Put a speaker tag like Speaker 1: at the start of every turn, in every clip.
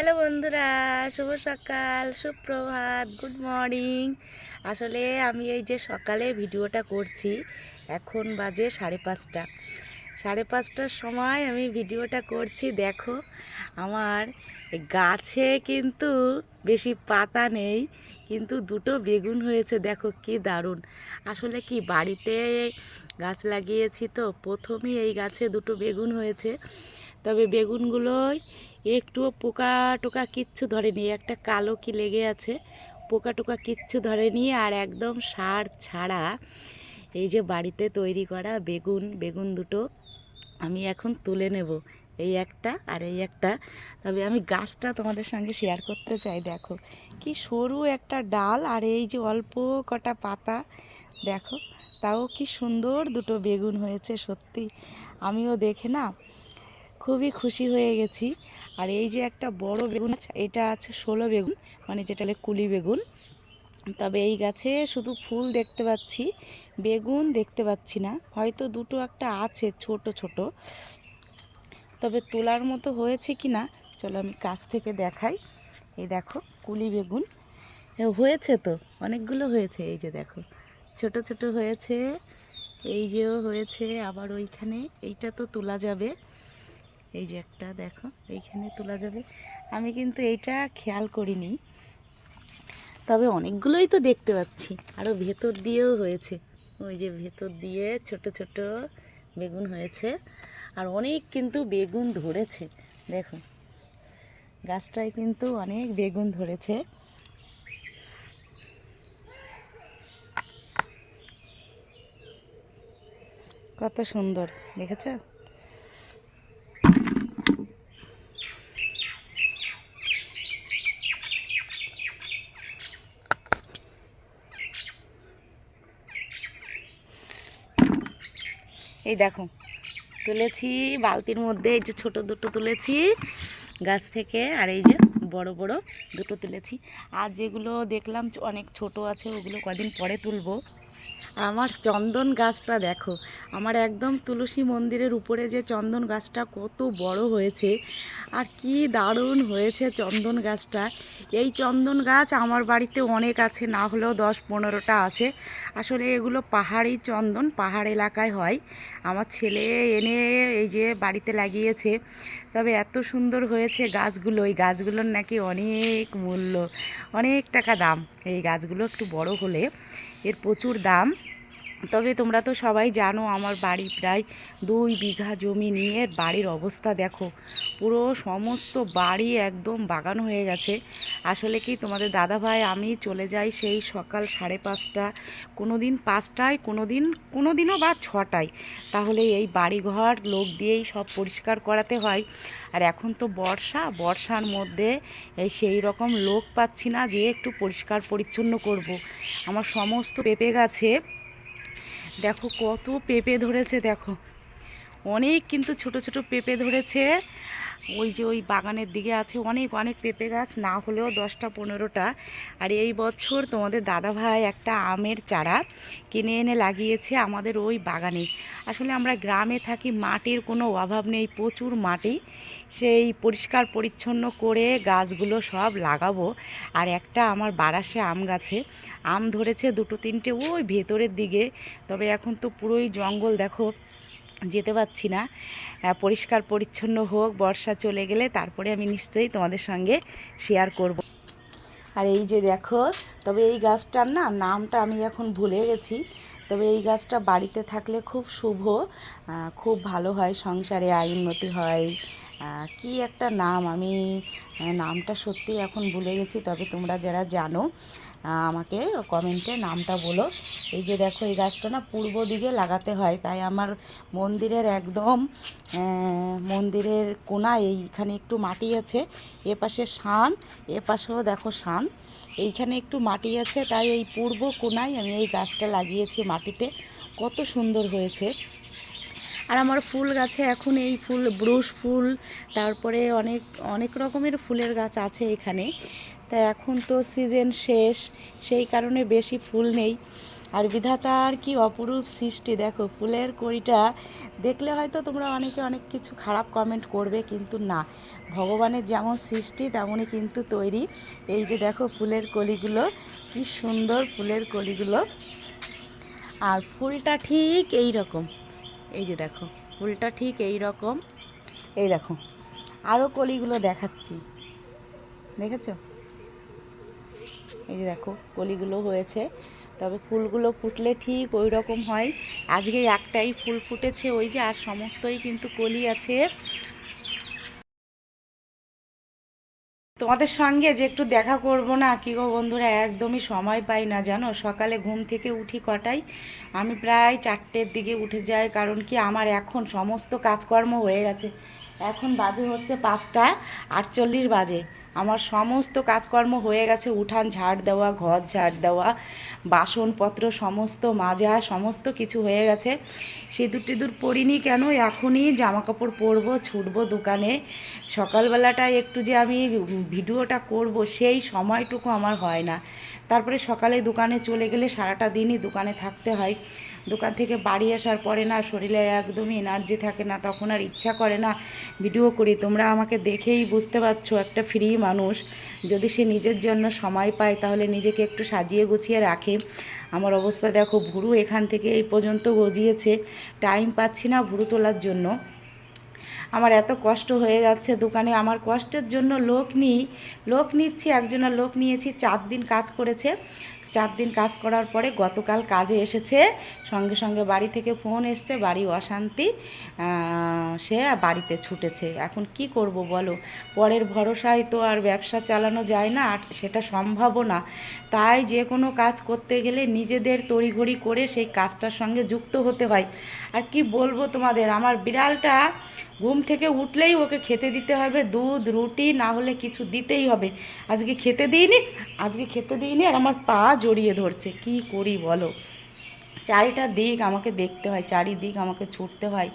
Speaker 1: Hello বন্ধুরা, শুভ সকাল, সুপ্রভাত, গুড মর্নিং। আসলে আমি এই যে সকালে ভিডিওটা করছি, এখন বাজে 5:30। 5:30টার সময় আমি ভিডিওটা করছি। দেখো আমার গাছে কিন্তু বেশি পাতা নেই, কিন্তু দুটো বেগুন হয়েছে। দেখো কি দারুণ। আসলে কি বাড়িতে গাছ লাগিয়েছি, তো প্রথমেই এই গাছে দুটো বেগুন হয়েছে। তবে বেগুনগুলোই একটুও পোকা টোকা কিচ্ছু ধরেনি, একটা কালো কি লেগে আছে, পোকা টোকা কিচ্ছু ধরেনি। আর একদম সার ছাড়া এই যে বাড়িতে তৈরি করা বেগুন, বেগুন দুটো আমি এখন তুলে নেব, এই একটা আর এই একটা। তবে আমি গাছটা তোমাদের সঙ্গে শেয়ার করতে চাই। দেখো কি সরু একটা ডাল, আর এই যে অল্প কটা পাতা। দেখো তাও কি সুন্দর দুটো বেগুন হয়েছে। সত্যি আমিও দেখে না খুবই খুশি হয়ে গেছি। আর এই যে একটা বড় বেগুন আছে, এটা আছে 16 বেগুন, মানে যেটা কুলি বেগুন। তবে এই গাছে শুধু ফুল দেখতে পাচ্ছি, বেগুন দেখতে পাচ্ছি না। হয়তো দুটো একটা আছে ছোট ছোট, তবে তোলার মতো হয়েছে কি না চলো আমি কাছ থেকে দেখাই। এই দেখো কুলি বেগুন হয়েছে, তো অনেকগুলো হয়েছে। এই যে দেখো ছোট ছোট হয়েছে, এই যেও হয়েছে, আবার ওইখানে এইটা তো তোলা যাবে। এই যে একটা দেখো এইখানে তোলা যাবে। আমি কিন্তু এইটা খেয়াল করিনি, তবে অনেকগুলোই তো দেখতে পাচ্ছি। আরও ভেতর দিয়েও হয়েছে, ওই যে ভেতর দিয়ে ছোট ছোট বেগুন হয়েছে। আর অনেক কিন্তু বেগুন ধরেছে। দেখো গাছটায় কিন্তু অনেক বেগুন ধরেছে। কত সুন্দর দেখেছো। এই দেখো তুলেছি বালতির মধ্যে, এই যে ছোট দুটো তুলেছি গাছ থেকে, আর এই যে বড় বড় দুটো তুলেছি। আর যেগুলো দেখলাম অনেক ছোট আছে, ওগুলো কদিন পরে তুলবো। আমার চন্দন গাছটা দেখো, আমার একদম তুলসী মন্দিরের উপরে যে চন্দন গাছটা কত বড় হয়েছে, আর কি দারুণ হয়েছে চন্দন গাছটা। এই চন্দন গাছ আমার বাড়িতে অনেক আছে, না হলেও 10-15টা আছে। আসলে এগুলো পাহাড়ি চন্দন, পাহাড় এলাকায় হয়। আমার ছেলে এনে এই যে বাড়িতে লাগিয়েছে। তবে এত সুন্দর হয়েছে গাছগুলো, এই গাছগুলোর নাকি অনেক মূল্য, অনেক টাকা দাম। এই গাছগুলো একটু বড় হলে এর প্রচুর দাম। তবে তোমরা তো সবাই জানো আমার বাড়ি প্রায় 2 বিঘা জমি নিয়ে। বাড়ির অবস্থা দেখো, পুরো সমস্ত বাড়ি একদম বাগান হয়ে গেছে। আসলে কি তোমাদের দাদাভাই আমি চলে যাই সেই সকাল 5:30, কোনো দিন 5টায়, কোনো দিনও বা 6টায়। তাহলে এই বাড়িঘর লোক দিয়েই সব পরিষ্কার করাতে হয়। আর এখন তো বর্ষার মধ্যে সেই রকম লোক পাচ্ছি না যে একটু পরিষ্কার পরিচ্ছন্ন করব। আমার সমস্ত পেঁপে গাছে দেখো কত পেঁপে ধরেছে। দেখো অনেক কিন্তু ছোট ছোট পেঁপে ধরেছে। ওই যে ওই বাগানের দিকে আছে অনেক অনেক পেঁপে গাছ, না হলেও 10টা-15টা। আর এই বছর তোমাদের দাদাভাই একটা আমের চারা কিনে এনে লাগিয়েছে আমাদের ওই বাগানে। আসলে আমরা গ্রামে থাকি, মাটির কোনো অভাব নেই, প্রচুর মাটি। সেই পরিষ্কার পরিচ্ছন্ন করে গাছগুলো সব লাগাবো। আর একটা আমার বারাসে আম গাছে আম ধরেছে 2-3টে ওই ভেতরের দিকে। তবে এখন তো পুরোই জঙ্গল, দেখো যেতে পারছি না। পরিষ্কার পরিচ্ছন্ন হোক, বর্ষা চলে গেলে তারপরে আমি নিশ্চয়ই তোমাদের সঙ্গে শেয়ার করব। আর এই যে দেখো, তবে এই গাছটার না নামটা আমি এখন ভুলে গেছি। তবে এই গাছটা বাড়িতে থাকলে খুব শুভ, খুব ভালো হয়, সংসারে আয় উন্নতি হয়। কি একটা নাম, আমি নামটা সত্যি এখন ভুলে গেছি। তবে তোমরা যারা জানো আমাকে কমেন্টে নামটা বলো। এই যে দেখো এই গাছটা না পূর্ব দিকে লাগাতে হয়, তাই আমার মন্দিরের একদম মন্দিরের কোনায় এইখানে একটু মাটি আছে, এপাশে শান, এপাশেও দেখো শান, এইখানে একটু মাটি আছে, তাই এই পূর্ব কোনায় আমি এই গাছটা লাগিয়েছি মাটিতে। কত সুন্দর হয়েছে। আর আমার ফুল গাছে এখন এই ফুল, ব্রুশ ফুল, তারপরে অনেক অনেক রকমের ফুলের গাছ আছে এখানে। তা এখন তো সিজন শেষ, সেই কারণে বেশি ফুল নেই। আর বিধাতার কি অপরূপ সৃষ্টি, দেখো ফুলের কড়িটা দেখলে হয়তো তোমরা অনেকে অনেক কিছু খারাপ কমেন্ট করবে, কিন্তু না, ভগবানের যেমন সৃষ্টি তেমনই কিন্তু তৈরি। এই যে দেখো ফুলের কলিগুলো, কি সুন্দর ফুলের কলিগুলো। আর ফুলটা ঠিক এই রকম, এই যে দেখো ফুলটা ঠিক এই রকম। এই দেখো আরও কলিগুলো দেখাচ্ছি, দেখেছো? এই যে দেখো কলিগুলো হয়েছে, তবে ফুলগুলো ফুটলে ঠিক ওই রকম হয়। আজকে একটাই ফুল ফুটেছে ওই যে, আর সমস্তই কিন্তু কলি আছে। তোমাদের সঙ্গে যে একটু দেখা করব না কি গো বন্ধুরা, একদমই সময় পাই না জানো। সকালে ঘুম থেকে উঠি কটায়, আমি প্রায় 4টের দিকে উঠে যাই, কারণ কি আমার এখন সমস্ত কাজকর্ম হয়ে গেছে। এখন বাজে হচ্ছে 5টা 48 বাজে। আমার সমস্ত কাজকর্ম হয়ে গেছে, উঠান ঝাড় দেওয়া, ঘর ঝাড় দেওয়া, বাসনপত্র সমস্ত মাজা, সমস্ত কিছু হয়ে গেছে। সিঁদুর টিঁদুর পরিনি কেন, এখনই জামা কাপড় পরবো, ছুটবো দোকানে। সকালবেলাটায় একটু যে আমি ভিডিওটা করব সেই সময়টুকু আমার হয় না। তারপরে সকালে দোকানে চলে গেলে সারাটা দিনই দোকানে থাকতে হয়। দোকান থেকে বাড়ি আসার পরে না শরীরে একদমই এনার্জি থাকে না, তখন আর ইচ্ছা করে না ভিডিও করি। তোমরা আমাকে দেখেই বুঝতে পারছো একটা ফ্রি মানুষ, যদি সে নিজের জন্য সময় পায় তাহলে নিজেকে একটু সাজিয়ে গুছিয়ে রাখে। আমার অবস্থা দেখো, ভুরু এখান থেকে এই পর্যন্ত গজিয়েছে, টাইম পাচ্ছি না ভুরু তোলার জন্য। আমার এত কষ্ট হয়ে যাচ্ছে দোকানে, আমার কষ্টের জন্য লোক নিচ্ছি, একজনের লোক নিয়েছি, 4 দিন কাজ করেছে। 4 দিন কাজ করার পরে গতকাল কাজে এসেছে, সঙ্গে সঙ্গে বাড়ি থেকে ফোন এসছে, বাড়ি অশান্তি, সে বাড়িতে ছুটেছে। এখন কি করব বলো, পরের ভরসায় তো আর ব্যবসা চালানো যায় না, আর সেটা সম্ভবও না। তাই যে কোনো কাজ করতে গেলে নিজেদের তড়িঘড়ি করে সেই কাজটার সঙ্গে যুক্ত হতে হয়। আর কি বলবো তোমাদের, আমার বিড়ালটা ঘুম থেকে উঠলেই ওকে খেতে দিতে হবে দুধ, রুটি, না হলে কিছু দিতেই হবে। আজকে খেতে দিইনি আর আমার পা জড়িয়ে ধরছে, কি করি বলো। চারিটা দিক আমাকে দেখতে হয়, চারিদিক আমাকে ছুটতে হয়।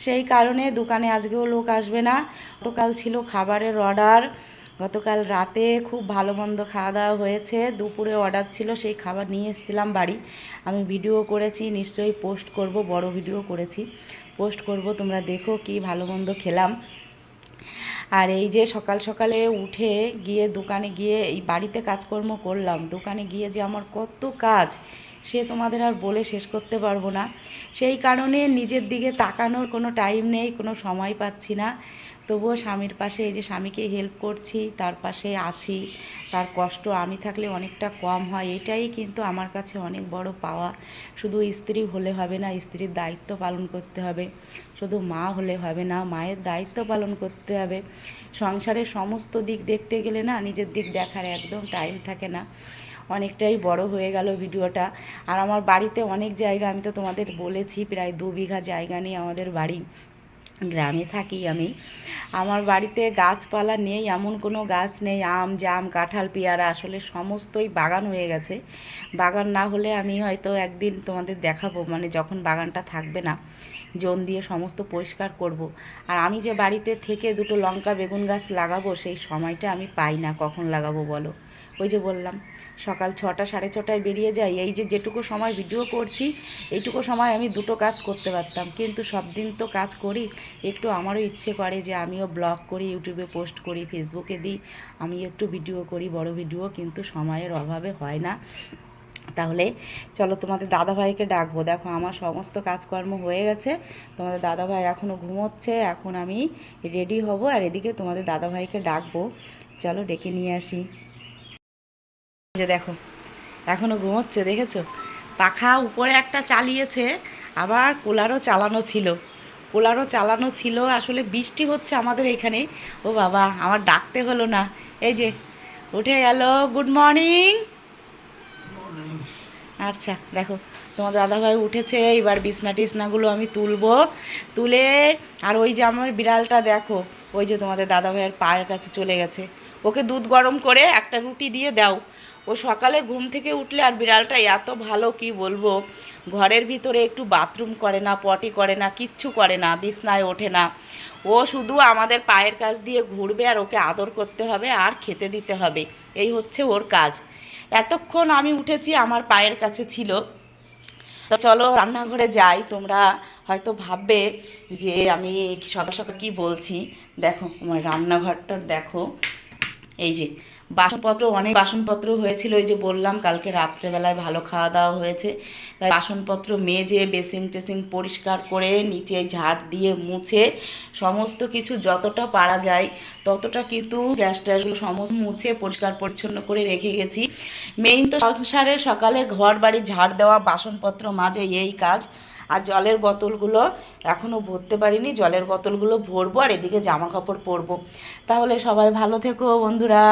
Speaker 1: সেই কারণে দোকানে আজকেও লোক আসবে না। গতকাল ছিল খাবারের অর্ডার, গতকাল রাতে খুব ভালো মন্দ খাওয়া দাওয়া হয়েছে, দুপুরে অর্ডার ছিল, সেই খাবার নিয়ে এসেছিলাম বাড়ি। আমি ভিডিও করেছি, নিশ্চয়ই পোস্ট করব, বড় ভিডিও করেছি, পোস্ট করব, তোমরা দেখো কি ভালো মন্দ খেলাম। আর এই যে সকাল সকালে উঠে গিয়ে দোকানে গিয়ে এই বাড়িতে কাজকর্ম করলাম, দোকানে গিয়ে যে আমার কত কাজ সে তোমাদের আর বলে শেষ করতে পারবো না। সেই কারণে নিজের দিকে তাকানোর কোনো টাইম নেই, কোনো সময় পাচ্ছি না। তবুও স্বামীর পাশে, এই যে স্বামীকে হেল্প করছি, তার পাশে আছি। তার কষ্ট আমি থাকলে অনেকটা কম হয়, এটাই কিন্তু আমার কাছে অনেক বড় পাওয়া। শুধু স্ত্রী হলে হবে না, স্ত্রীর দায়িত্ব পালন করতে হবে। শুধু মা হলে হবে না, মায়ের দায়িত্ব পালন করতে হবে। সংসারের সমস্ত দিক দেখতে গেলে না নিজের দিক দেখার একদম টাইম থাকে না। অনেকটাই বড় হয়ে গেল ভিডিওটা। আর আমার বাড়িতে অনেক জায়গা, আমি তো তোমাদের বলেছি প্রায় 2 বিঘা জায়গা নিয়ে আমাদের বাড়ি, গ্রামে থাকি আমি। আমার বাড়িতে গাছপালা নেই, এমন কোনো গাছ নেই, আম জাম কাঁঠাল পেয়ারা, আসলে সমস্তই বাগান হয়ে গেছে। বাগান না হলে আমি হয়তো একদিন তোমাদের দেখাবো, মানে যখন বাগানটা থাকবে না, জন দিয়ে সমস্ত পরিষ্কার করব। আর আমি যে বাড়িতে থেকে 2টো লঙ্কা বেগুন গাছ লাগাবো, সেই সময়টা আমি পাই না, কখন লাগাবো বলো। ওই যে বললাম সকাল 6টা 6:30টায় বেরিয়ে যাই, এই যে যেটুকু সময় ভিডিও করছি এইটুকু সময় আমি 2টো কাজ করতে পারতাম, কিন্তু সব দিন তো কাজ করি। একটু আমারও ইচ্ছে করে যে আমিও ব্লগ করি, ইউটিউবে পোস্ট করি, ফেসবুকে দিই, আমি একটু ভিডিও করি, বড় ভিডিও, কিন্তু সময়ের অভাবে হয় না। তাহলে চলো তোমাদের দাদাভাইকে ডাকবো। দেখো আমার সমস্ত কাজকর্ম হয়ে গেছে, তোমাদের দাদাভাই এখনও ঘুমোচ্ছে, এখন আমি রেডি হব, আর এদিকে তোমাদের দাদাভাইকে ডাকবো, চলো ডেকে নিয়ে আসি। যে দেখো এখনও ঘুমোচ্ছে, দেখেছো? পাখা উপরে একটা চালিয়েছে, আবার কুলারও চালানো ছিল। আসলে বৃষ্টি হচ্ছে আমাদের এখানে। ও বাবা, আমার ডাকতে হলো না, এই যে উঠে গেল। Good morning. আচ্ছা দেখো তোমার দাদাভাই উঠেছে, এবার বিছনা টিছনাগুলো আমি তুলবো, তুলে, আর ওই যে আমার বিড়ালটা দেখো, ওই যে তোমাদের দাদাভাইয়ের পায়ের কাছে চলে গেছে। ওকে দুধ গরম করে একটা রুটি দিয়ে দাও। ও সকালে ঘুম থেকে উঠলে, আর বিড়ালটা এত ভালো কি বলবো, ঘরের ভিতরে একটু বাথরুম করে না, পটি করে না, কিচ্ছু করে না, বিছনায় ওঠে না। ও শুধু আমাদের পায়ের কাছ দিয়ে ঘুরবে, আর ওকে আদর করতে হবে আর খেতে দিতে হবে, এই হচ্ছে ওর কাজ। এতক্ষণ আমি উঠেছি আমার পায়ের কাছে ছিল। তো চলো রান্নাঘরে যাই, তোমরা হয়তো ভাববে যে আমি সকাল সকাল কী বলছি। দেখো আমার রান্নাঘরটার দেখো, এই যে বাসনপত্র, অনেক বাসনপত্র হয়েছিল, ওই যে বললাম কালকে রাত্রেবেলায় ভালো খাওয়া দাওয়া হয়েছে, তাই বাসনপত্র মেজে বেসিন টেসিন পরিষ্কার করে নিচে ঝাড় দিয়ে মুছে সমস্ত কিছু যতটা পারা যায় ততটা কিন্তু গ্যাস ট্যাসগুলো সমস্ত মুছে পরিষ্কার পরিচ্ছন্ন করে রেখে গেছি। মেইন তো সংসারের সকালে ঘর বাড়ি ঝাড় দেওয়া, বাসনপত্র মাজে, এই কাজ। আর জলের বোতলগুলো এখনও ভরতে পারিনি, জলের বোতলগুলো ভরবো আর এদিকে জামা কাপড় পরবো। তাহলে সবাই ভালো থেকো বন্ধুরা।